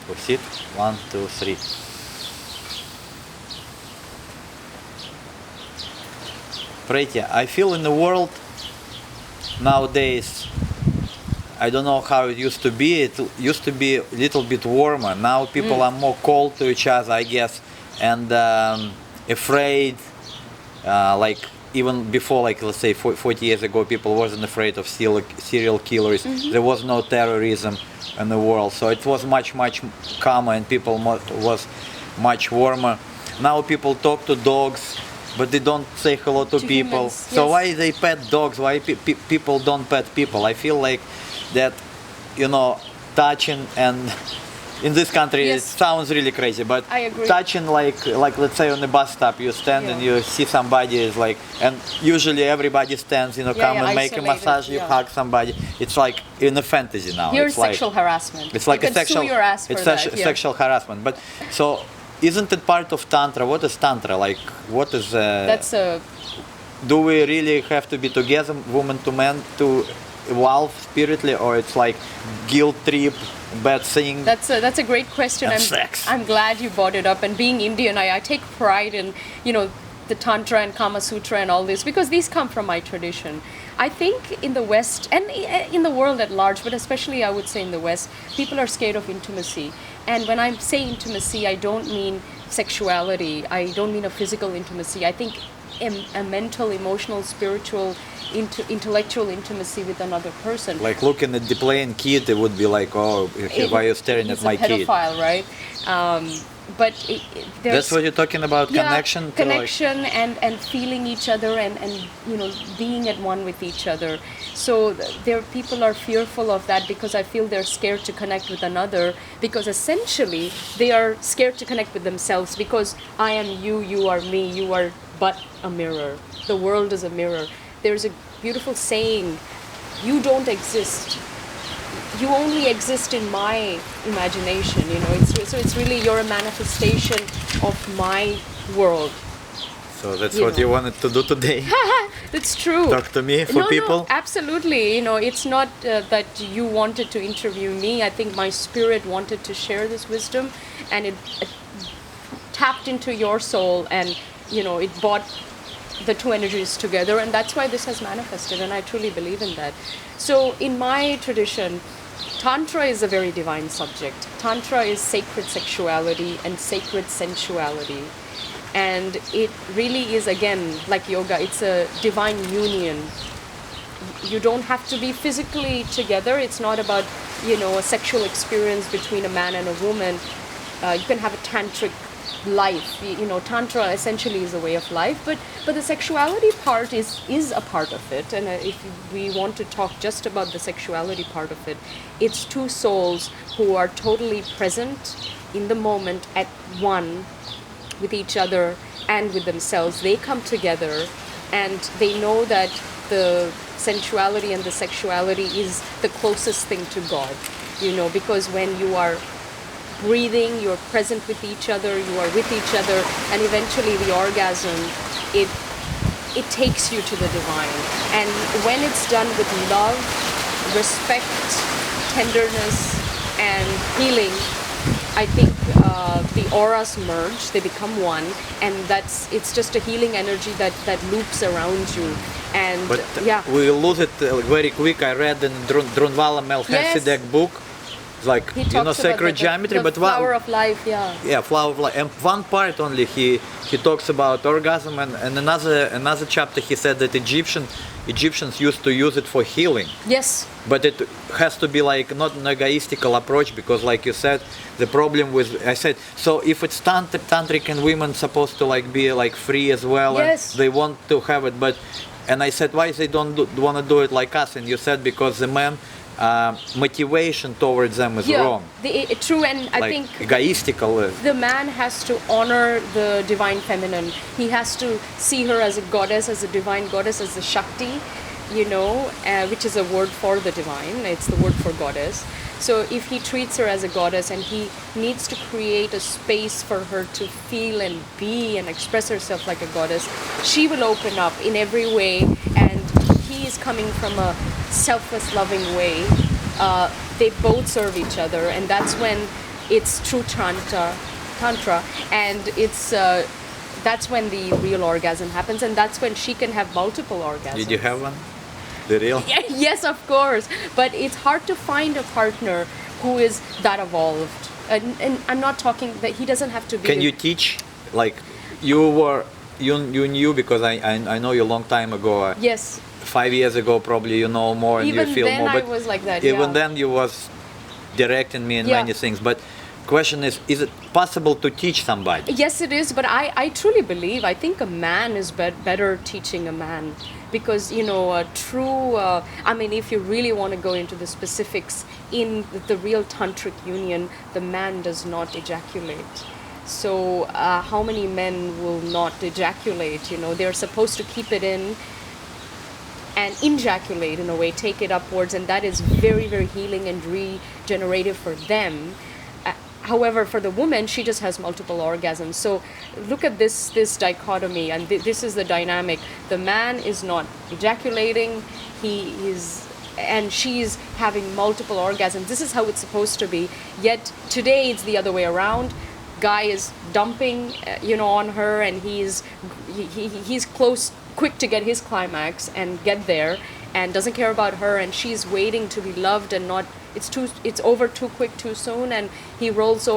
Or sit. 1, 2, 3. Preity, I feel in the world nowadays, I don't know how it used to be. It used to be a little bit warmer. Now people are more cold to each other, I guess, and afraid. Like even before, like let's say 40 years ago, people wasn't afraid of serial killers. There was no terrorism in the world, so it was much calmer, and people was much warmer. Now people talk to dogs, but they don't say hello to people. Humans, so yes. why they pet dogs? Why people don't pet people? I feel like that, touching, and in this country Yes. it sounds really crazy, but I agree. touching, like let's say on the bus stop, you stand and you see somebody is like, and usually everybody stands, come and make a isolated, massage, you hug somebody. It's like in a fantasy now. Here's it's sexual harassment. It's like you a can sexual. sue your ass for it's that. Yeah. sexual harassment. But so, isn't it part of tantra? What is tantra? Like, what is? That's a Do we really have to be together, woman to man, to evolve spiritually, or it's like guilt trip, bad thing? That's a great question. And sex. I'm glad you brought it up. And being Indian, I take pride in the Tantra and Kama Sutra and all this, because these come from my tradition. I think in the West and in the world at large, but especially I would say in the West, people are scared of intimacy. And when I say intimacy, I don't mean sexuality. I don't mean a physical intimacy. I think a mental, emotional, spiritual, intellectual intimacy with another person. Like looking at the playing kid, it would be like, oh, why are you staring at my kid? He's a pedophile, right? But there's That's what you're talking about, connection? Connection and feeling each other and being at one with each other. So people are fearful of that because I feel they're scared to connect with another, because essentially they are scared to connect with themselves, because I am you, you are me, you are but a mirror. The world is a mirror. There's a beautiful saying, you don't exist. You only exist in my imagination, it's really, you're a manifestation of my world. So that's what you wanted to do today? That's true. Talk to me for people? No, absolutely. It's not that you wanted to interview me. I think my spirit wanted to share this wisdom, and it tapped into your soul, and it brought the two energies together, and that's why this has manifested, and I truly believe in that. So in my tradition, Tantra is a very divine subject. Tantra is sacred sexuality and sacred sensuality. And it really is, again, like yoga, it's a divine union. You don't have to be physically together. It's not about, a sexual experience between a man and a woman. You can have a tantric life. Tantra essentially is a way of life, but the sexuality part is a part of it. And if we want to talk just about the sexuality part of it, it's two souls who are totally present in the moment at one with each other and with themselves. They come together and they know that the sensuality and the sexuality is the closest thing to God, because when you are breathing, you're present with each other, you are with each other, and eventually the orgasm, it takes you to the divine. And when it's done with love, respect, tenderness, and healing, I think the auras merge, they become one, and it's just a healing energy that loops around you. And but we lose it very quick. I read in Drunvalo Melchizedek book, like sacred geometry, the but flower of life, flower of life. And one part only he talks about orgasm, and another chapter he said that Egyptians used to use it for healing. Yes. But it has to be like not an egoistical approach, because like you said, the problem with, I said, so if it's tantric and women supposed to like be like free as well, yes, and they want to have it, and I said, why they don't want to do it like us? And you said because the man motivation towards them is wrong. True, and I think egoistical. The man has to honor the divine feminine. He has to see her as a goddess, as a divine goddess, as a Shakti, which is a word for the divine. It's the word for goddess. So if he treats her as a goddess and he needs to create a space for her to feel and be and express herself like a goddess, she will open up in every way, and he is coming from a selfless, loving way. They both serve each other, and that's when it's true tantra, and it's that's when the real orgasm happens, and that's when she can have multiple orgasms. Did you have one? The real? Yes, of course. But it's hard to find a partner who is that evolved. And I'm not talking that he doesn't have to be. Can you teach? Like, you knew, because I know you a long time ago. Yes. 5 years ago, probably you know more and Even you feel then more. I But was like that. even Yeah. then, you was directing me in Yeah. many things. But question is it possible to teach somebody? Yes, it is. But I truly believe. I think a man is better teaching a man. Because, you know, a true, I mean, if you really want to go into the specifics, in the real tantric union, the man does not ejaculate. So how many men will not ejaculate? You know, they're supposed to keep it in and ejaculate in a way, take it upwards, and that is very, very healing and regenerative for them. However, for the woman, she just has multiple orgasms. So look at this dichotomy, and this is the dynamic. The man is not ejaculating, he is, and she's having multiple orgasms. This is how it's supposed to be. Yet today it's the other way around. Guy is dumping, on her, and he's quick to get his climax and get there, and doesn't care about her, and she's waiting to be loved and not. It's over too quick, too soon, and he rolls over.